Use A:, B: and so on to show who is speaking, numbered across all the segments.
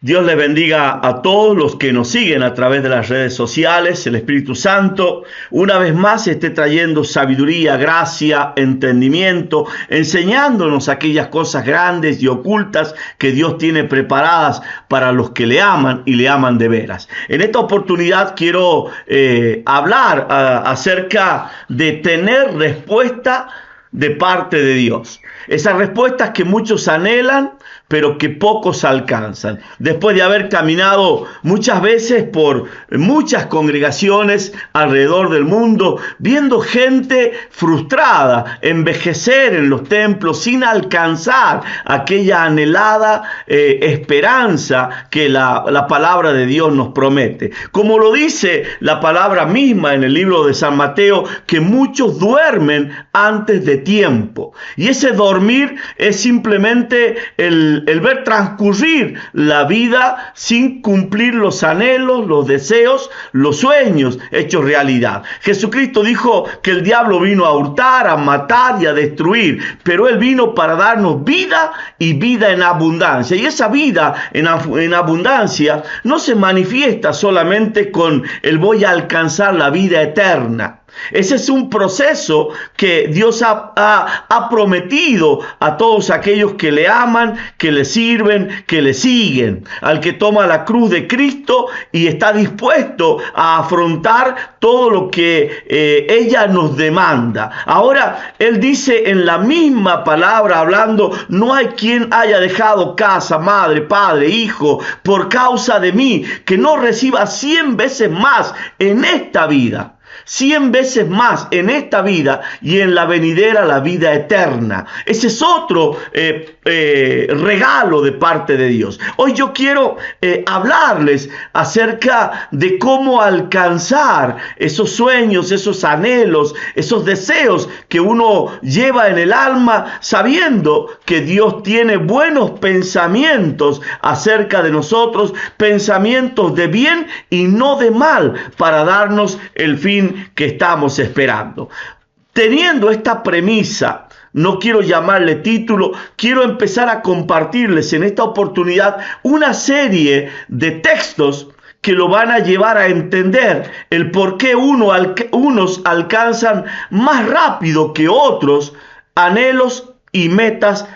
A: Dios les bendiga a todos los que nos siguen a través de las redes sociales. El Espíritu Santo una vez más esté trayendo sabiduría, gracia, entendimiento, enseñándonos aquellas cosas grandes y ocultas que Dios tiene preparadas para los que le aman y le aman de veras. En esta oportunidad quiero hablar acerca de tener respuesta de parte de Dios. Esas respuestas que muchos anhelan, pero que pocos alcanzan. Después de haber caminado muchas veces por muchas congregaciones alrededor del mundo, viendo gente frustrada, envejecer en los templos sin alcanzar aquella anhelada esperanza que la palabra de Dios nos promete. Como lo dice la palabra misma en el libro de San Mateo, que muchos duermen antes de tiempo. Y ese dormir es simplemente el ver transcurrir la vida sin cumplir los anhelos, los deseos, los sueños hechos realidad. Jesucristo dijo que el diablo vino a hurtar, a matar y a destruir, pero Él vino para darnos vida y vida en abundancia. Y esa vida en abundancia no se manifiesta solamente con el voy a alcanzar la vida eterna. Ese es un proceso que Dios ha prometido a todos aquellos que le aman, que le sirven, que le siguen. Al que toma la cruz de Cristo y está dispuesto a afrontar todo lo que ella nos demanda. Ahora, Él dice en la misma palabra hablando, no hay quien haya dejado casa, madre, padre, hijo, por causa de mí, que no reciba 100 veces más en esta vida. 100 veces más en esta vida y en la venidera la vida eterna. Ese es otro regalo de parte de Dios. Hoy yo quiero hablarles acerca de cómo alcanzar esos sueños, esos anhelos, esos deseos que uno lleva en el alma, sabiendo que Dios tiene buenos pensamientos acerca de nosotros, pensamientos de bien y no de mal, para darnos el fin que estamos esperando. Teniendo esta premisa, no quiero llamarle título, quiero empezar a compartirles en esta oportunidad una serie de textos que lo van a llevar a entender el por qué unos alcanzan más rápido que otros anhelos y metas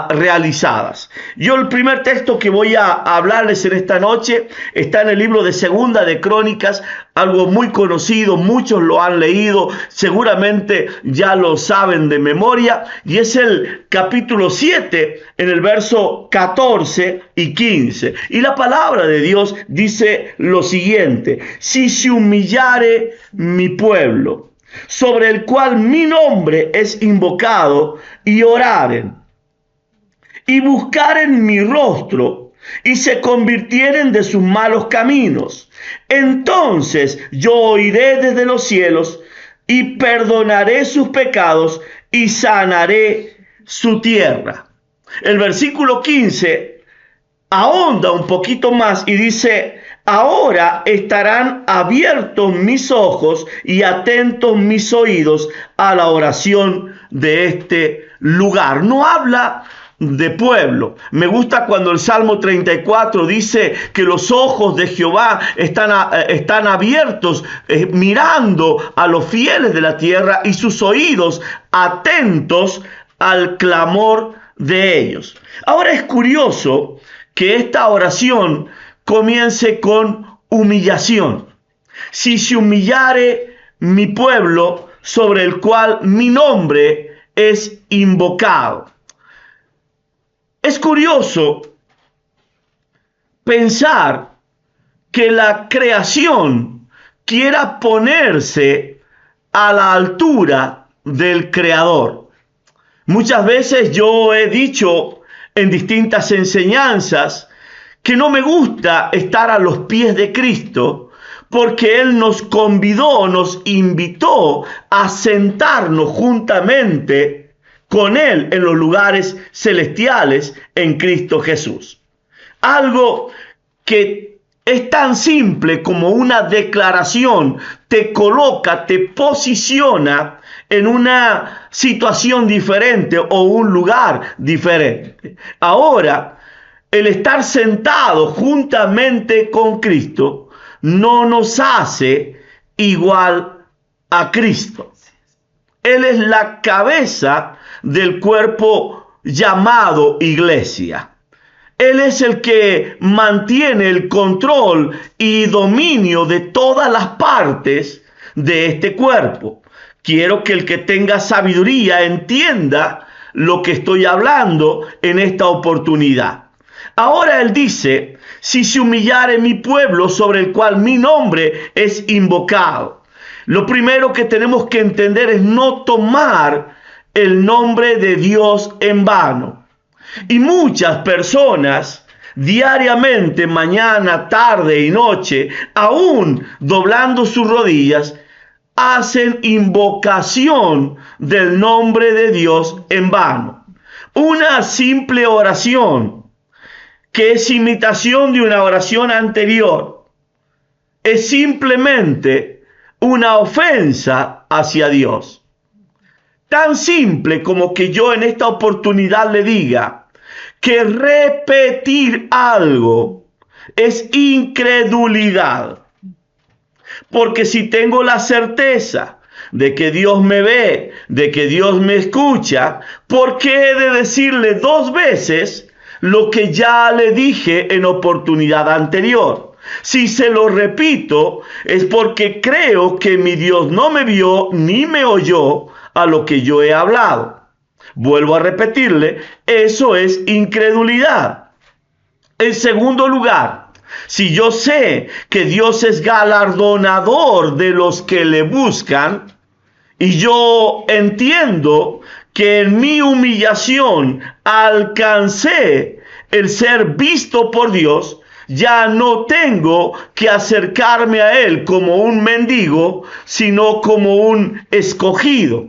A: realizadas. Yo el primer texto que voy a hablarles en esta noche está en el libro de Segunda de Crónicas, algo muy conocido, muchos lo han leído, seguramente ya lo saben de memoria, y es el capítulo 7 en el verso 14 y 15. Y la palabra de Dios dice lo siguiente: si se humillare mi pueblo, sobre el cual mi nombre es invocado, y oraren, y buscaren mi rostro, y se convirtieren de sus malos caminos, entonces yo oiré desde los cielos, y perdonaré sus pecados, y sanaré su tierra. El versículo 15 ahonda un poquito más y dice: ahora estarán abiertos mis ojos y atentos mis oídos a la oración de este lugar. No habla de pueblo. Me gusta cuando el Salmo 34 dice que los ojos de Jehová están abiertos mirando a los fieles de la tierra, y sus oídos atentos al clamor de ellos. Ahora es curioso que esta oración comience con humillación. Si se humillare mi pueblo, sobre el cual mi nombre es invocado. Es curioso pensar que la creación quiera ponerse a la altura del Creador. Muchas veces yo he dicho en distintas enseñanzas que no me gusta estar a los pies de Cristo, porque Él nos convidó, nos invitó a sentarnos juntamente con Él en los lugares celestiales en Cristo Jesús. Algo que es tan simple como una declaración te coloca, te posiciona en una situación diferente o un lugar diferente. Ahora, el estar sentado juntamente con Cristo no nos hace igual a Cristo. Él es la cabeza del cuerpo llamado iglesia. Él es el que mantiene el control y dominio de todas las partes de este cuerpo. Quiero que el que tenga sabiduría entienda lo que estoy hablando en esta oportunidad. Ahora él dice, si se humillare mi pueblo sobre el cual mi nombre es invocado. Lo primero que tenemos que entender es no tomar el nombre de Dios en vano. Y muchas personas diariamente, mañana, tarde y noche, aún doblando sus rodillas, hacen invocación del nombre de Dios en vano. Una simple oración, que es imitación de una oración anterior, es simplemente una ofensa hacia Dios. Tan simple como que yo en esta oportunidad le diga que repetir algo es incredulidad. Porque si tengo la certeza de que Dios me ve, de que Dios me escucha, ¿por qué he de decirle 2 veces lo que ya le dije en oportunidad anterior? Si se lo repito, es porque creo que mi Dios no me vio ni me oyó a lo que yo he hablado. Vuelvo a repetirle, eso es incredulidad. En segundo lugar, si yo sé que Dios es galardonador de los que le buscan, y yo entiendo que en mi humillación alcancé el ser visto por Dios, ya no tengo que acercarme a Él como un mendigo, sino como un escogido.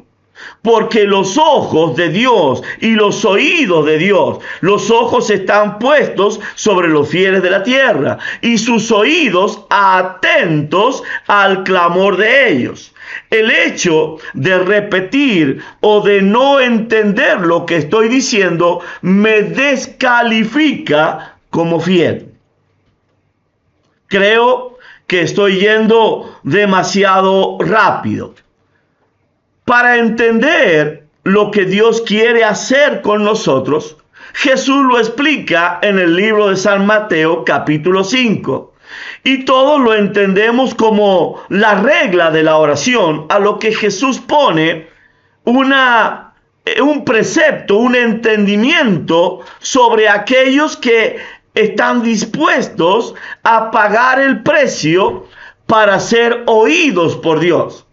A: Porque los ojos de Dios y los oídos de Dios, los ojos están puestos sobre los fieles de la tierra y sus oídos atentos al clamor de ellos. El hecho de repetir o de no entender lo que estoy diciendo me descalifica como fiel. Creo que estoy yendo demasiado rápido. Para entender lo que Dios quiere hacer con nosotros, Jesús lo explica en el libro de San Mateo, capítulo 5. Y todos lo entendemos como la regla de la oración, a lo que Jesús pone un precepto, un entendimiento sobre aquellos que están dispuestos a pagar el precio para ser oídos por Dios.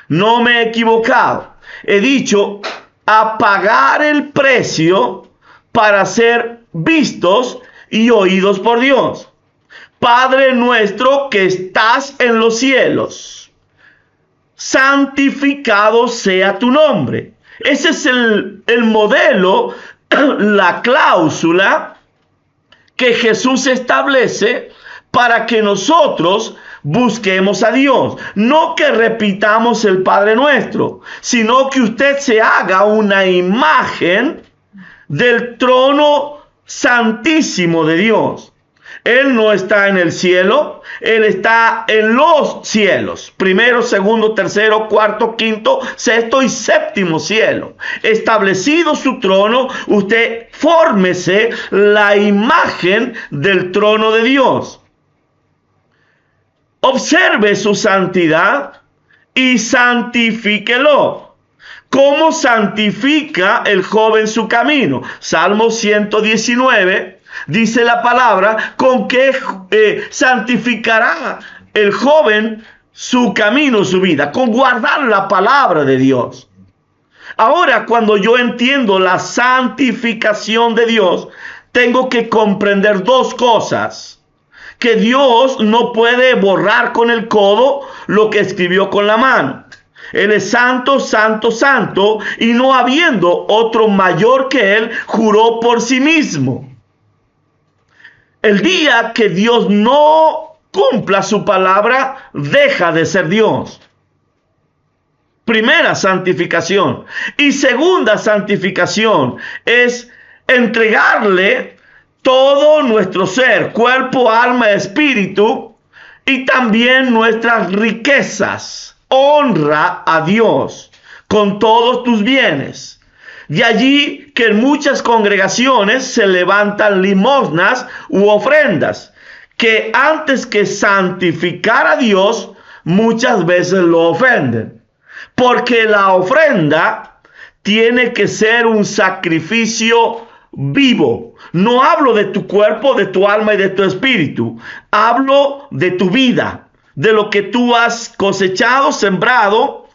A: No me he equivocado. He dicho a pagar el precio para ser vistos y oídos por Dios. Padre nuestro que estás en los cielos, santificado sea tu nombre. Ese es el modelo, la cláusula que Jesús establece para que nosotros busquemos a Dios. No que repitamos el Padre Nuestro, sino que usted se haga una imagen del trono santísimo de Dios. Él no está en el cielo, Él está en los cielos. Primero, segundo, tercero, cuarto, quinto, sexto y séptimo cielo. Establecido su trono, usted fórmese la imagen del trono de Dios. Observe su santidad y santifíquelo. ¿Cómo santifica el joven su camino? Salmo 119 dice la palabra, con qué santificará el joven su camino, su vida, con guardar la palabra de Dios. Ahora, cuando yo entiendo la santificación de Dios, tengo que comprender 2 cosas. Que Dios no puede borrar con el codo lo que escribió con la mano. Él es santo, santo, santo, y no habiendo otro mayor que Él, juró por sí mismo. El día que Dios no cumpla su palabra, deja de ser Dios. Primera santificación. Y segunda santificación es entregarle todo nuestro ser, cuerpo, alma, espíritu, y también nuestras riquezas. Honra a Dios con todos tus bienes. De allí que en muchas congregaciones se levantan limosnas u ofrendas, que antes que santificar a Dios, muchas veces lo ofenden. Porque la ofrenda tiene que ser un sacrificio vivo. No hablo de tu cuerpo, de tu alma y de tu espíritu. Hablo de tu vida, de lo que tú has cosechado, sembrado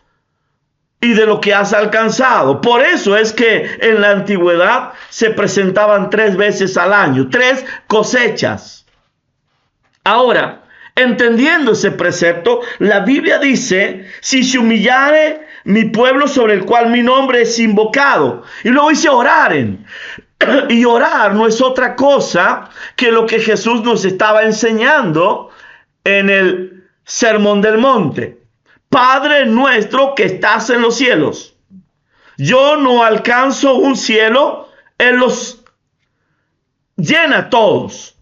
A: y de lo que has alcanzado. Por eso es que en la antigüedad se presentaban 3 veces al año, 3 cosechas. Ahora, entendiendo ese precepto, la Biblia dice, si se humillare mi pueblo sobre el cual mi nombre es invocado. Y luego dice oraren. Y orar no es otra cosa que lo que Jesús nos estaba enseñando en el Sermón del Monte. Padre nuestro que estás en los cielos. Yo no alcanzo un cielo, Él los llena todos.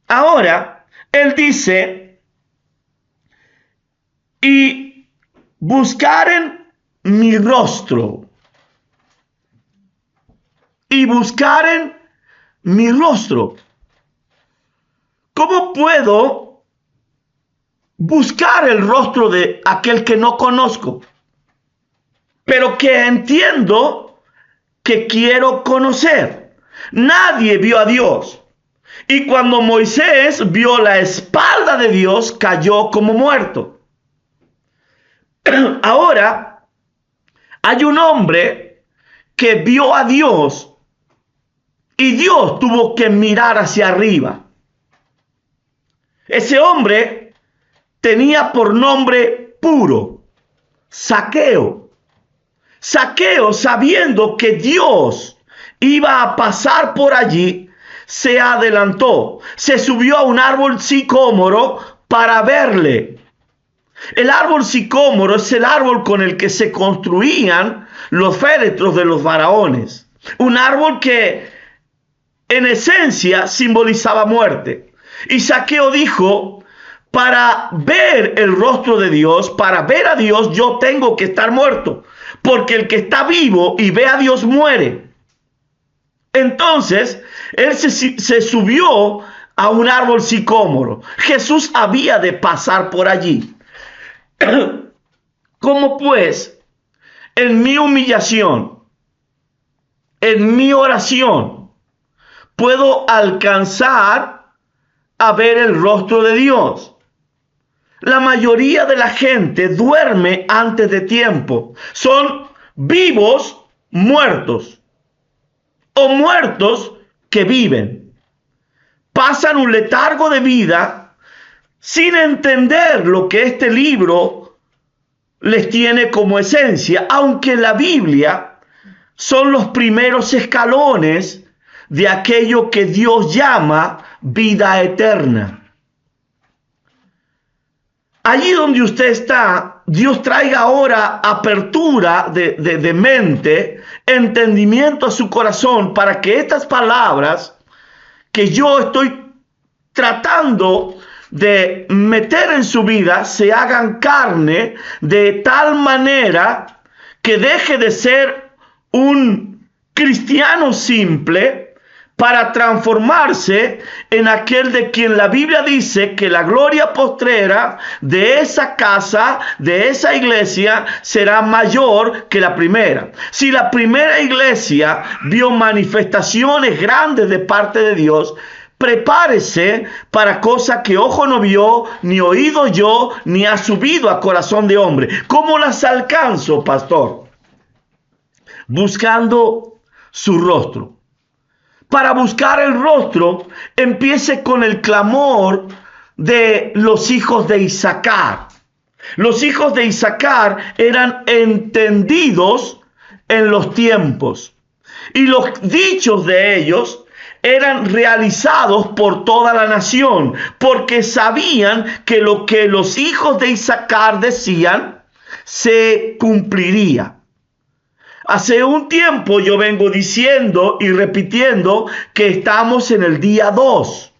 A: Ahora, Él dice, y buscaren mi rostro. Y buscaren mi rostro. ¿Cómo puedo buscar el rostro de aquel que no conozco, pero que entiendo que quiero conocer? Nadie vio a Dios. Y cuando Moisés vio la espalda de Dios, cayó como muerto. Ahora, hay un hombre que vio a Dios y Dios tuvo que mirar hacia arriba. Ese hombre tenía por nombre Puro, Zaqueo. Zaqueo, sabiendo que Dios iba a pasar por allí, se adelantó, se subió a un árbol sicómoro para verle. El árbol sicómoro es el árbol con el que se construían los féretros de los faraones. Un árbol que en esencia simbolizaba muerte. Y Zaqueo dijo, para ver el rostro de Dios, para ver a Dios, yo tengo que estar muerto. Porque el que está vivo y ve a Dios muere. Entonces, él se subió a un árbol sicómoro. Jesús había de pasar por allí. ¿Cómo pues, en mi humillación, en mi oración, puedo alcanzar a ver el rostro de Dios? La mayoría de la gente duerme antes de tiempo. Son vivos muertos o muertos que viven. Pasan un letargo de vida sin entender lo que este libro les tiene como esencia, aunque la Biblia son los primeros escalones de aquello que Dios llama vida eterna. Allí donde usted está, Dios traiga ahora apertura de mente, entendimiento a su corazón para que estas palabras que yo estoy tratando de meter en su vida se hagan carne de tal manera que deje de ser un cristiano simple para transformarse en aquel de quien la Biblia dice que la gloria postrera de esa casa, de esa iglesia, será mayor que la primera. Si la primera iglesia vio manifestaciones grandes de parte de Dios, prepárese para cosa que ojo no vio, ni oído yo, ni ha subido a corazón de hombre. ¿Cómo las alcanzo, pastor? Buscando su rostro. Para buscar el rostro, empiece con el clamor de los hijos de Isaacar. Los hijos de Isaacar eran entendidos en los tiempos. Y los dichos de ellos eran realizados por toda la nación, porque sabían que lo que los hijos de Isaacar decían se cumpliría. Hace un tiempo yo vengo diciendo y repitiendo que estamos en el día 2.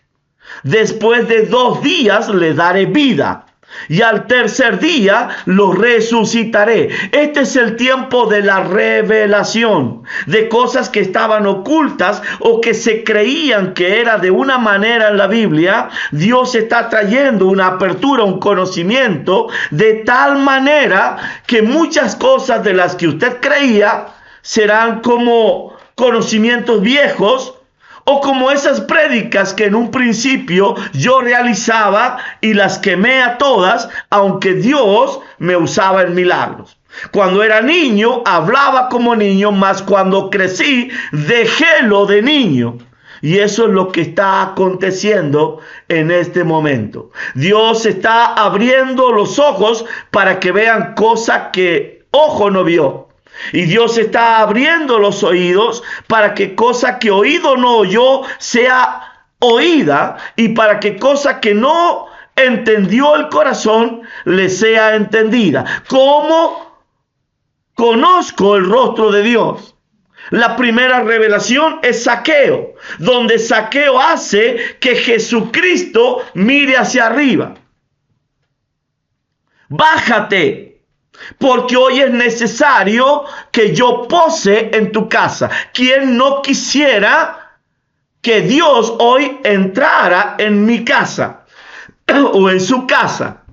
A: Después de 2 días le daré vida. Y al tercer día lo resucitaré. Este es el tiempo de la revelación de cosas que estaban ocultas o que se creían que era de una manera en la Biblia. Dios está trayendo una apertura, un conocimiento de tal manera que muchas cosas de las que usted creía serán como conocimientos viejos, o como esas prédicas que en un principio yo realizaba y las quemé a todas, aunque Dios me usaba en milagros. Cuando era niño, hablaba como niño, mas cuando crecí, dejé lo de niño. Y eso es lo que está aconteciendo en este momento. Dios está abriendo los ojos para que vean cosas que ojo no vio. Y Dios está abriendo los oídos para que cosa que oído no oyó sea oída, y para que cosa que no entendió el corazón le sea entendida. ¿Cómo conozco el rostro de Dios? La primera revelación es Zaqueo, donde Zaqueo hace que Jesucristo mire hacia arriba. Bájate, porque hoy es necesario que yo pose en tu casa. ¿Quién no quisiera que Dios hoy entrara en mi casa o en su casa?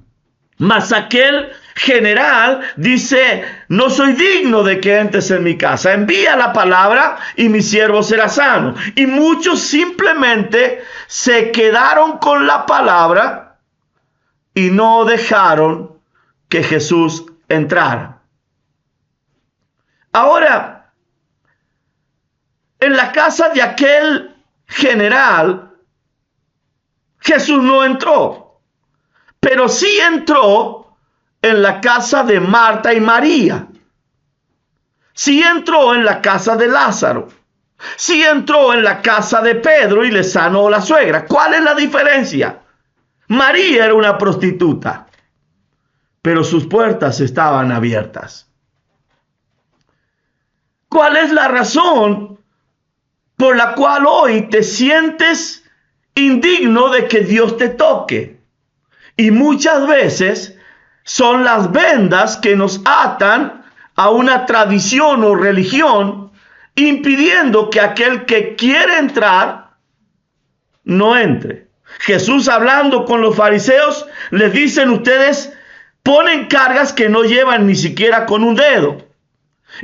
A: Mas aquel general dice: no soy digno de que entres en mi casa. Envía la palabra y mi siervo será sano. Y muchos simplemente se quedaron con la palabra y no dejaron que Jesús entrara. Ahora, en la casa de aquel general, Jesús no entró, pero sí entró en la casa de Marta y María. Sí entró en la casa de Lázaro. Sí entró en la casa de Pedro y le sanó la suegra. ¿Cuál es la diferencia? María era una prostituta, pero sus puertas estaban abiertas. ¿Cuál es la razón por la cual hoy te sientes indigno de que Dios te toque? Y muchas veces son las vendas que nos atan a una tradición o religión, impidiendo que aquel que quiere entrar no entre. Jesús, hablando con los fariseos, les dicen: ustedes ponen cargas que no llevan ni siquiera con un dedo,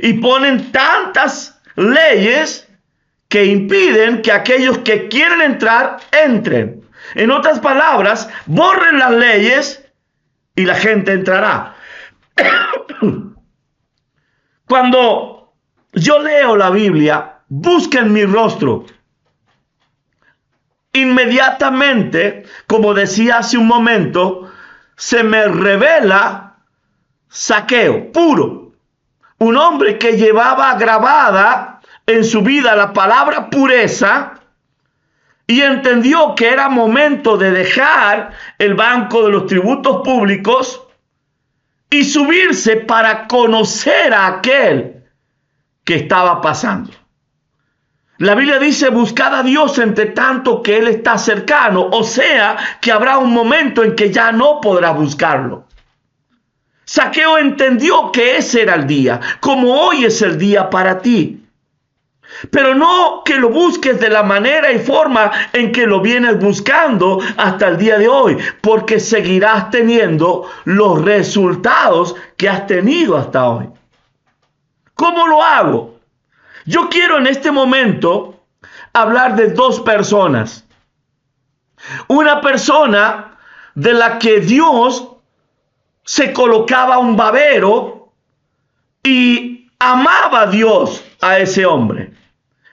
A: y ponen tantas leyes que impiden que aquellos que quieren entrar entren. En otras palabras, borren las leyes y la gente entrará. Cuando yo leo la Biblia, busquen mi rostro. Inmediatamente, como decía hace un momento, se me revela Zaqueo, puro. Un hombre que llevaba grabada en su vida la palabra pureza, y entendió que era momento de dejar el banco de los tributos públicos y subirse para conocer a aquel que estaba pasando. La Biblia dice: buscad a Dios entre tanto que Él está cercano. O sea, que habrá un momento en que ya no podrás buscarlo. Zaqueo entendió que ese era el día, como hoy es el día para ti. Pero no que lo busques de la manera y forma en que lo vienes buscando hasta el día de hoy, porque seguirás teniendo los resultados que has tenido hasta hoy. ¿Cómo lo hago? Yo quiero en este momento hablar de 2 personas. Una persona de la que Dios se colocaba un babero y amaba a Dios a ese hombre.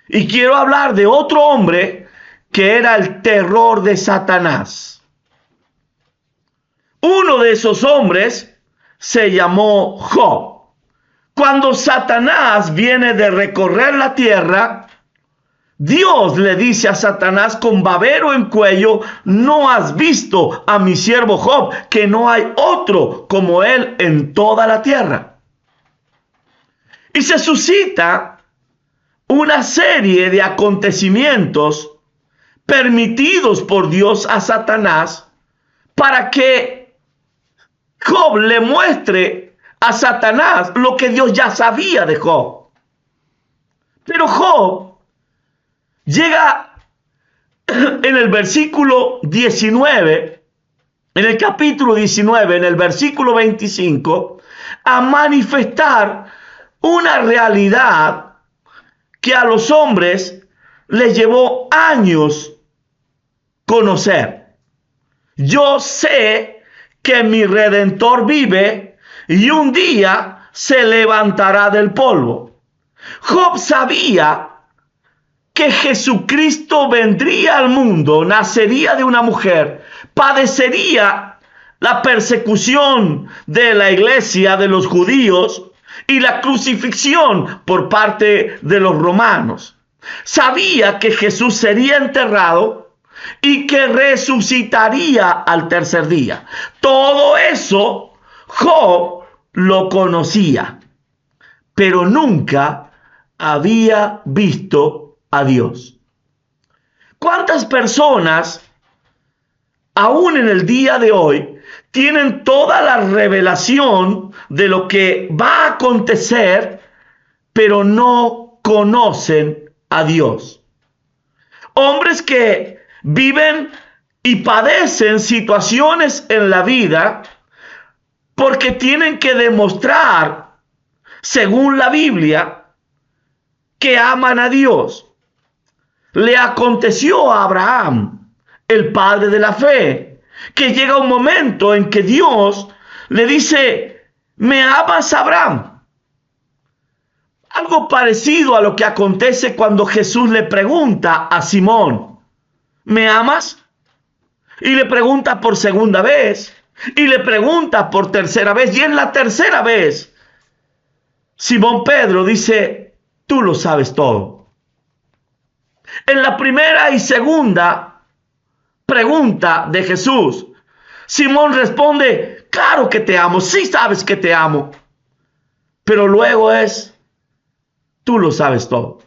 A: Y quiero hablar de otro hombre que era el terror de Satanás. Uno de esos hombres se llamó Job. Cuando Satanás viene de recorrer la tierra, Dios le dice a Satanás con babero en cuello: ¿no has visto a mi siervo Job, que no hay otro como él en toda la tierra? Y se suscita una serie de acontecimientos permitidos por Dios a Satanás para que Job le muestre a Satanás lo que Dios ya sabía de Job. Pero Job llega en el versículo 19, en el capítulo 19, en el versículo 25, a manifestar una realidad que a los hombres les llevó años conocer. Yo sé que mi Redentor vive y un día se levantará del polvo. Job sabía que Jesucristo vendría al mundo, nacería de una mujer, padecería la persecución de la iglesia, de los judíos, y la crucifixión por parte de los romanos. Sabía que Jesús sería enterrado y que resucitaría al tercer día. Todo eso Job lo conocía, pero nunca había visto a Dios. ¿Cuántas personas, aún en el día de hoy, tienen toda la revelación de lo que va a acontecer, pero no conocen a Dios? Hombres que viven y padecen situaciones en la vida porque tienen que demostrar, según la Biblia, que aman a Dios. Le aconteció a Abraham, el padre de la fe, que llega un momento en que Dios le dice: ¿me amas, Abraham? Algo parecido a lo que acontece cuando Jesús le pregunta a Simón: ¿me amas? Y le pregunta por segunda vez, y le pregunta por tercera vez, y en la tercera vez Simón Pedro dice: tú lo sabes todo. En la primera y segunda pregunta de Jesús, Simón responde: claro que te amo, sí sabes que te amo. Pero luego es: tú lo sabes todo.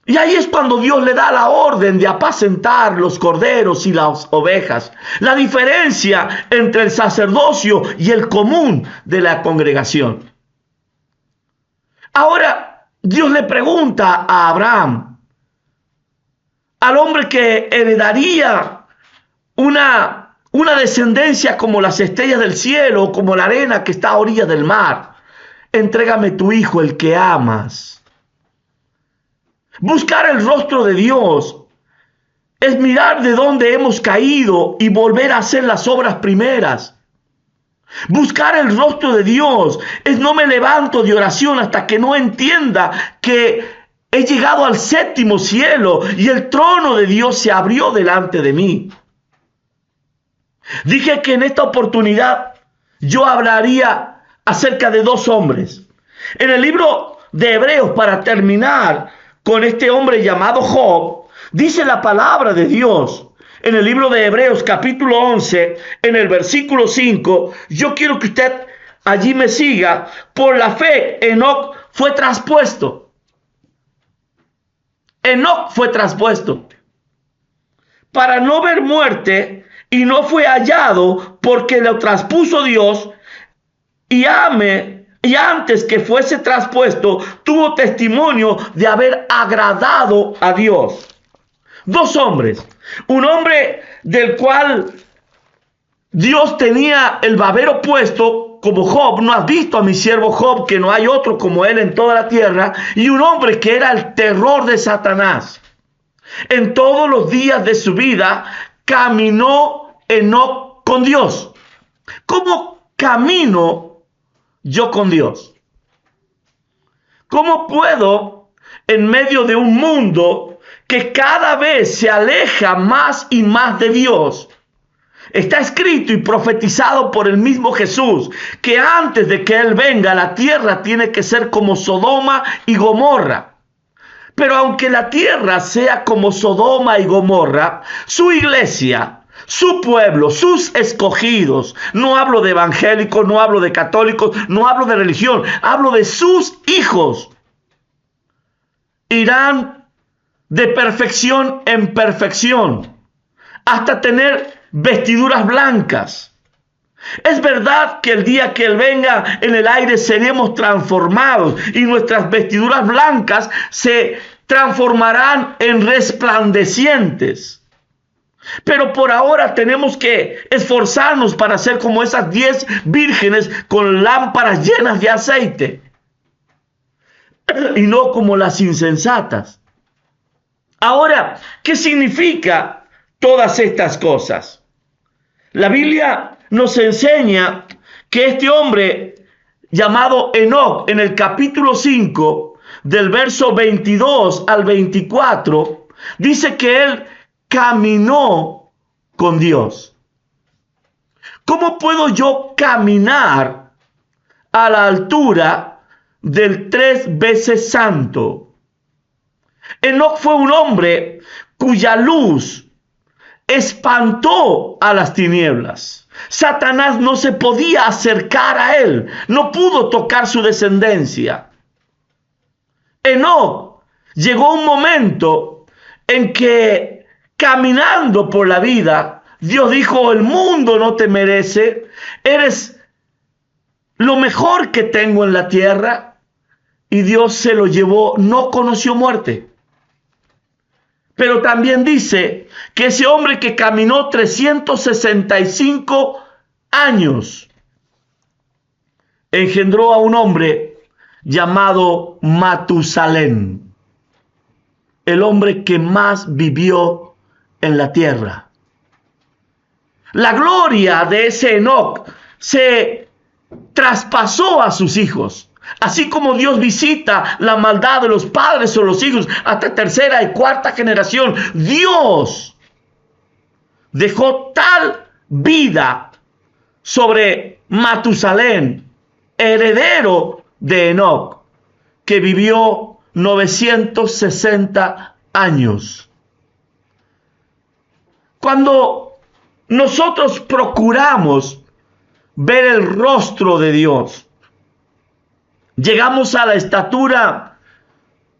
A: Y ahí es cuando Dios le da la orden de apacentar los corderos y las ovejas. La diferencia entre el sacerdocio y el común de la congregación. Ahora Dios le pregunta a Abraham, al hombre que heredaría una descendencia como las estrellas del cielo, como la arena que está a orillas del mar: entrégame tu hijo, el que amas. Buscar el rostro de Dios es mirar de dónde hemos caído y volver a hacer las obras primeras. Buscar el rostro de Dios es: no me levanto de oración hasta que no entienda que he llegado al séptimo cielo y el trono de Dios se abrió delante de mí. Dije que en esta oportunidad yo hablaría acerca de dos hombres. En el libro de Hebreos, para terminar con este hombre llamado Job, dice la palabra de Dios. En el libro de Hebreos capítulo 11, en el versículo 5, yo quiero que usted allí me siga. Por la fe, Enoc fue traspuesto. Enoc fue traspuesto para no ver muerte, y no fue hallado porque lo traspuso Dios, y antes que fuese traspuesto tuvo testimonio de haber agradado a Dios. Dos hombres, un hombre del cual Dios tenía el babero puesto, como Job: no has visto a mi siervo Job, que no hay otro como él en toda la tierra. Y un hombre que era el terror de Satanás. En todos los días de su vida caminó Enoc con Dios. ¿Cómo camino yo con Dios? ¿Cómo puedo, en medio de un mundo que cada vez se aleja más y más de Dios? Está escrito y profetizado por el mismo Jesús que antes de que Él venga, la tierra tiene que ser como Sodoma y Gomorra. Pero aunque la tierra sea como Sodoma y Gomorra, su iglesia, su pueblo, sus escogidos. No hablo de evangélicos, no hablo de católicos, no hablo de religión, hablo de sus hijos. Irán de perfección en perfección, hasta tener vestiduras blancas. Es verdad que el día que Él venga en el aire seremos transformados y nuestras vestiduras blancas se transformarán en resplandecientes. Pero por ahora tenemos que esforzarnos para ser como esas 10 vírgenes con lámparas llenas de aceite y no como las insensatas. Ahora, ¿qué significa todas estas cosas? La Biblia nos enseña que este hombre llamado Enoc, en el capítulo 5, del verso 22 al 24, dice que él caminó con Dios. ¿Cómo puedo yo caminar a la altura del 3 veces santo? Enoc fue un hombre cuya luz espantó a las tinieblas. Satanás no se podía acercar a él, no pudo tocar su descendencia. Enoc llegó un momento en que caminando por la vida, Dios dijo: el mundo no te merece, eres lo mejor que tengo en la tierra. Y Dios se lo llevó, no conoció muerte. Pero también dice que ese hombre que caminó 365 años engendró a un hombre llamado Matusalén, el hombre que más vivió en la tierra. La gloria de ese Enoc se traspasó a sus hijos. Así como Dios visita la maldad de los padres o los hijos hasta tercera y cuarta generación, Dios dejó tal vida sobre Matusalén, heredero de Enoc, que vivió 960 años. Cuando nosotros procuramos ver el rostro de Dios, llegamos a la estatura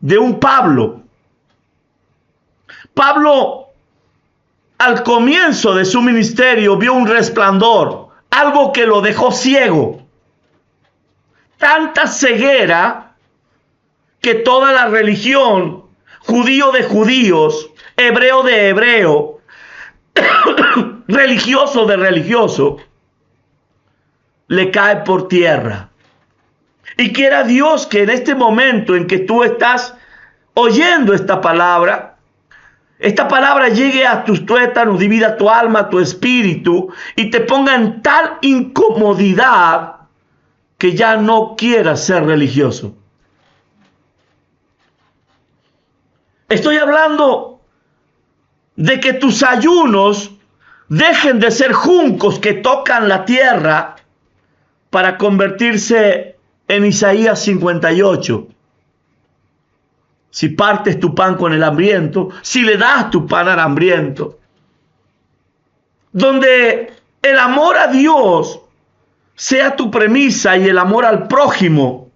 A: de un Pablo. Pablo, al comienzo de su ministerio, vio un resplandor, algo que lo dejó ciego. Tanta ceguera que toda la religión, judío de judíos, hebreo de hebreo, religioso de religioso, le cae por tierra. Y quiera Dios que en este momento en que tú estás oyendo esta palabra llegue a tus tuétanos, divida tu alma, tu espíritu, y te ponga en tal incomodidad que ya no quieras ser religioso. Estoy hablando de que tus ayunos dejen de ser juncos que tocan la tierra para convertirse en Isaías 58. Si partes tu pan con el hambriento, si le das tu pan al hambriento. Donde el amor a Dios sea tu premisa y el amor al prójimo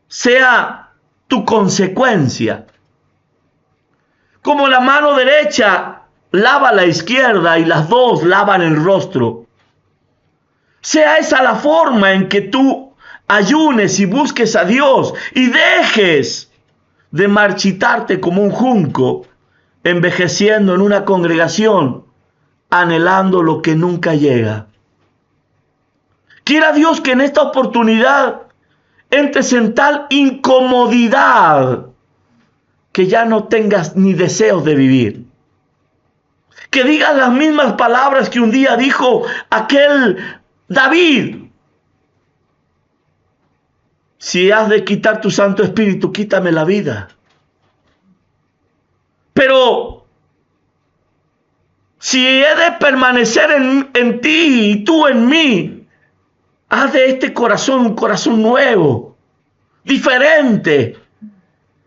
A: sea tu consecuencia. Como la mano derecha lava la izquierda y las dos lavan el rostro. Sea esa la forma en que tú ayunes y busques a Dios y dejes de marchitarte como un junco, envejeciendo en una congregación, anhelando lo que nunca llega. Quiera Dios que en esta oportunidad entres en tal incomodidad que ya no tengas ni deseos de vivir. Que digas las mismas palabras que un día dijo aquel David: si has de quitar tu Santo Espíritu, quítame la vida. Pero si he de permanecer en ti y tú en mí, haz de este corazón un corazón nuevo, diferente,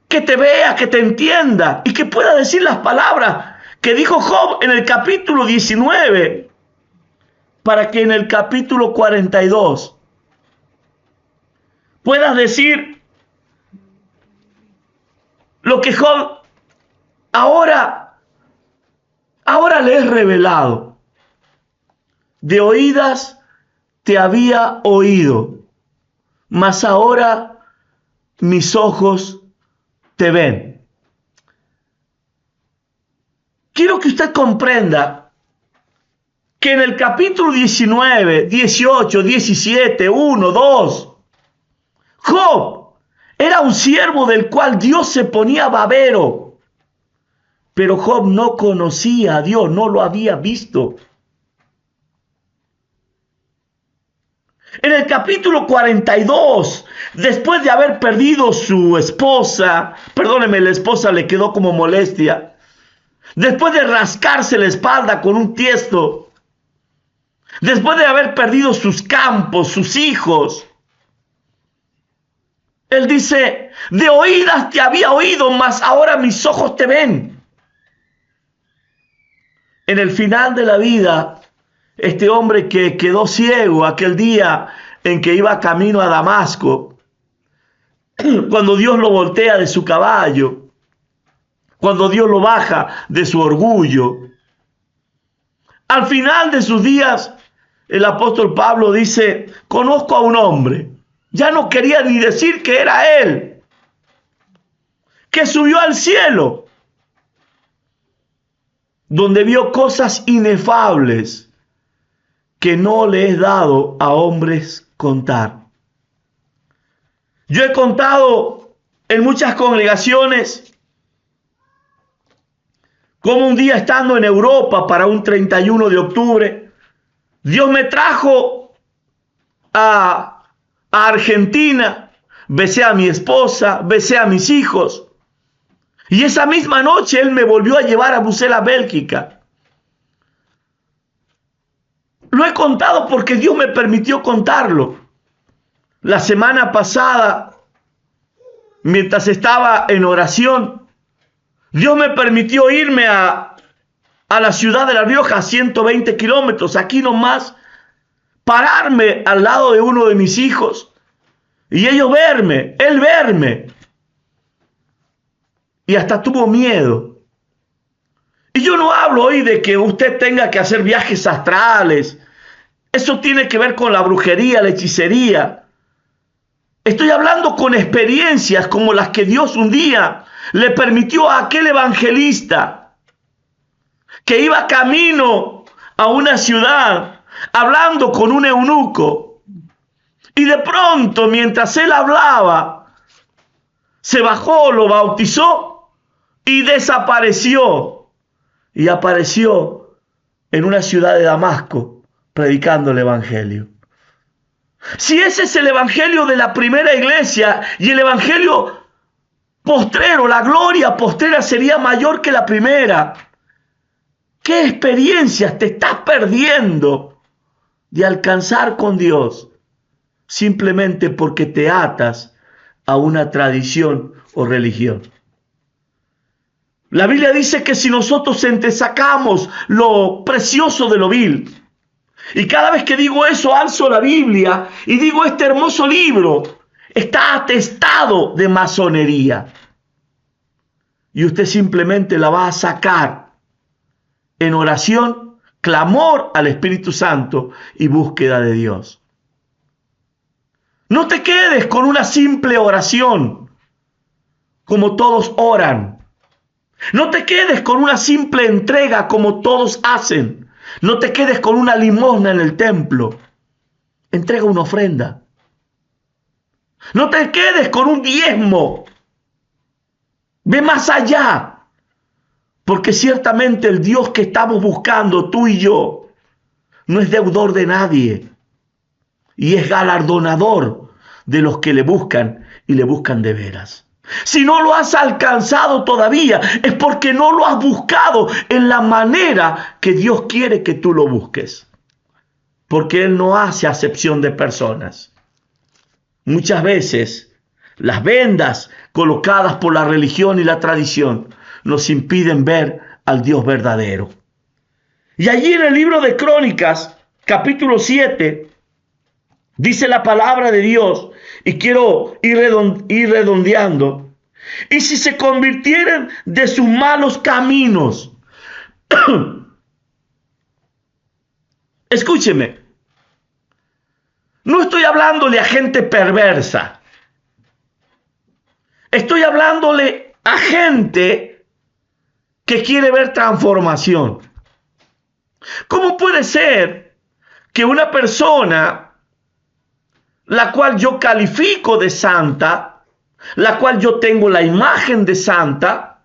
A: que te vea, que te entienda y que pueda decir las palabras que dijo Job en el capítulo 19, para que en el capítulo 42 puedas decir lo que Job ahora le he revelado. De oídas te había oído, mas ahora mis ojos te ven. Quiero que usted comprenda que en el capítulo 19, 18, 17, 1, 2, Job era un siervo del cual Dios se ponía babero. Pero Job no conocía a Dios, no lo había visto. En el capítulo 42, después de haber perdido su esposa, perdóneme, la esposa le quedó como molestia, después de rascarse la espalda con un tiesto, después de haber perdido sus campos, sus hijos, él dice, de oídas te había oído, mas ahora mis ojos te ven. En el final de la vida, este hombre que quedó ciego aquel día en que iba camino a Damasco, cuando Dios lo voltea de su caballo, cuando Dios lo baja de su orgullo, al final de sus días, el apóstol Pablo dice, conozco a un hombre, ya no quería ni decir que era él, que subió al cielo, donde vio cosas inefables que no le es dado a hombres contar. Yo he contado en muchas congregaciones como un día estando en Europa para un 31 de octubre, Dios me trajo a Argentina, besé a mi esposa, besé a mis hijos. Y esa misma noche Él me volvió a llevar a Bruselas, Bélgica. Lo he contado porque Dios me permitió contarlo. La semana pasada, mientras estaba en oración, Dios me permitió irme a la ciudad de La Rioja, a 120 kilómetros, aquí nomás, pararme al lado de uno de mis hijos y ellos verme, él verme. Y hasta tuvo miedo. Y yo no hablo hoy de que usted tenga que hacer viajes astrales. Eso tiene que ver con la brujería, la hechicería. Estoy hablando con experiencias como las que Dios un día le permitió a aquel evangelista que iba camino a una ciudad hablando con un eunuco. Y de pronto, mientras él hablaba, se bajó, lo bautizó y desapareció. Y apareció en una ciudad de Damasco predicando el evangelio. Si ese es el evangelio de la primera iglesia y el evangelio postrero, la gloria postrera sería mayor que la primera, ¿qué experiencias te estás perdiendo de alcanzar con Dios simplemente porque te atas a una tradición o religión? La Biblia dice que si nosotros entresacamos lo precioso de lo vil, y cada vez que digo eso alzo la Biblia y digo este hermoso libro está atestado de masonería, y usted simplemente la va a sacar en oración, clamor al Espíritu Santo y búsqueda de Dios. No te quedes con una simple oración como todos oran. No te quedes con una simple entrega como todos hacen. No te quedes con una limosna en el templo. Entrega una ofrenda. No te quedes con un diezmo. Ve más allá. Porque ciertamente el Dios que estamos buscando, tú y yo, no es deudor de nadie. Y es galardonador de los que le buscan y le buscan de veras. Si no lo has alcanzado todavía, es porque no lo has buscado en la manera que Dios quiere que tú lo busques. Porque Él no hace acepción de personas. Muchas veces las vendas colocadas por la religión y la tradición nos impiden ver al Dios verdadero. Y allí en el libro de Crónicas, capítulo 7, dice la palabra de Dios, y quiero ir redondeando, y si se convirtieren de sus malos caminos, escúcheme, no estoy hablándole a gente perversa, estoy hablándole a gente que quiere ver transformación. ¿Cómo puede ser que una persona, la cual yo califico de santa, la cual yo tengo la imagen de santa,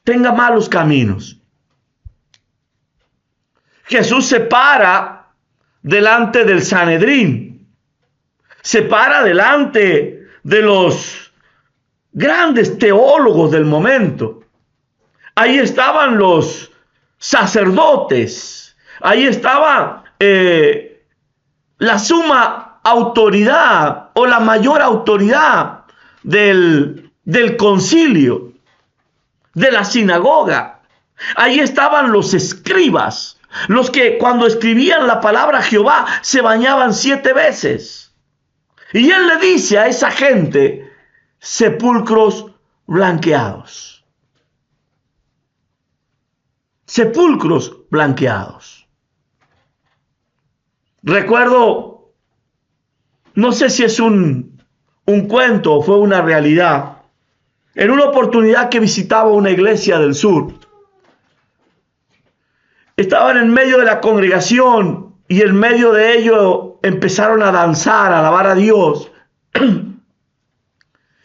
A: tenga malos caminos? Jesús se para delante del Sanedrín, se para delante de los grandes teólogos del momento. Ahí estaban los sacerdotes, ahí estaba la suma autoridad o la mayor autoridad del concilio, de la sinagoga. Ahí estaban los escribas, los que cuando escribían la palabra Jehová se bañaban 7 veces. Y él le dice a esa gente, sepulcros blanqueados. Sepulcros blanqueados. Recuerdo, no sé si es un cuento o fue una realidad, en una oportunidad que visitaba una iglesia del sur. Estaban en medio de la congregación y en medio de ello empezaron a danzar, a alabar a Dios.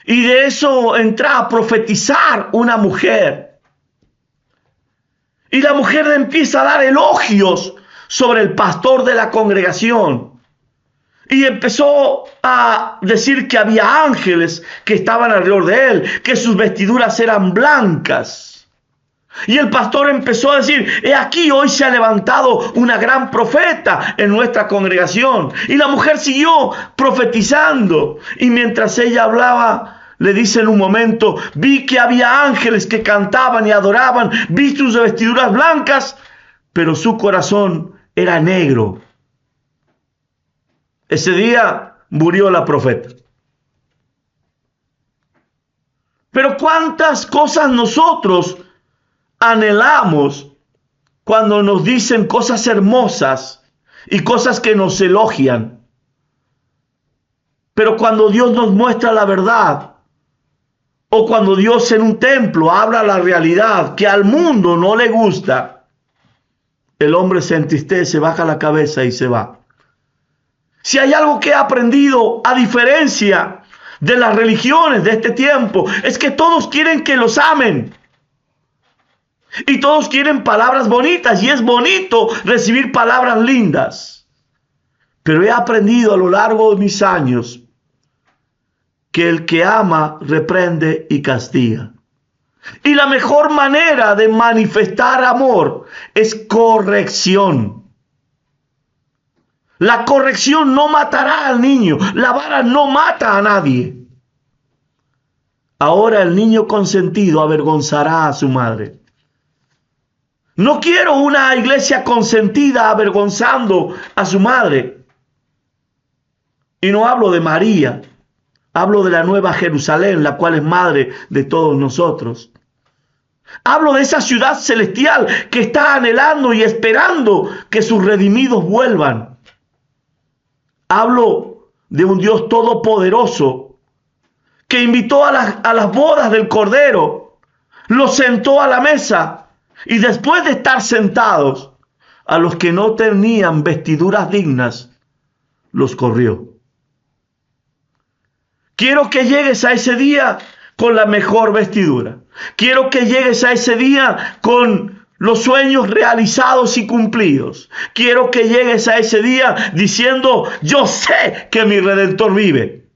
A: Y de eso entra a profetizar una mujer. Y la mujer empieza a dar elogios sobre el pastor de la congregación. Y empezó a decir que había ángeles que estaban alrededor de él, que sus vestiduras eran blancas. Y el pastor empezó a decir, he aquí hoy se ha levantado una gran profeta en nuestra congregación. Y la mujer siguió profetizando. Y mientras ella hablaba, le dice en un momento, vi que había ángeles que cantaban y adoraban, vi sus vestiduras blancas, pero su corazón era negro. Ese día murió la profeta. Pero cuántas cosas nosotros anhelamos cuando nos dicen cosas hermosas y cosas que nos elogian. Pero cuando Dios nos muestra la verdad, o cuando Dios en un templo habla la realidad que al mundo no le gusta, el hombre se entristece, baja la cabeza y se va. Si hay algo que he aprendido a diferencia de las religiones de este tiempo, es que todos quieren que los amen. Y todos quieren palabras bonitas, y es bonito recibir palabras lindas. Pero he aprendido a lo largo de mis años que el que ama reprende y castiga. Y la mejor manera de manifestar amor es corrección. La corrección no matará al niño, la vara no mata a nadie. Ahora el niño consentido avergonzará a su madre. No quiero una iglesia consentida avergonzando a su madre. Y no hablo de María, hablo de la nueva Jerusalén, la cual es madre de todos nosotros. Hablo de esa ciudad celestial que está anhelando y esperando que sus redimidos vuelvan. Hablo de un Dios todopoderoso que invitó a las bodas del Cordero, los sentó a la mesa. Y después de estar sentados, a los que no tenían vestiduras dignas, los corrió. Quiero que llegues a ese día con la mejor vestidura. Quiero que llegues a ese día con los sueños realizados y cumplidos. Quiero que llegues a ese día diciendo, yo sé que mi Redentor vive.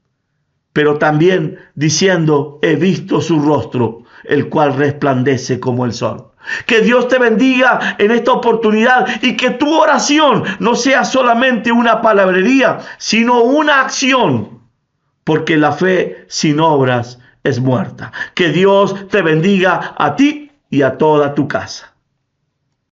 A: Pero también diciendo, he visto su rostro, el cual resplandece como el sol. Que Dios te bendiga en esta oportunidad y que tu oración no sea solamente una palabrería, sino una acción, porque la fe sin obras es muerta. Que Dios te bendiga a ti y a toda tu casa.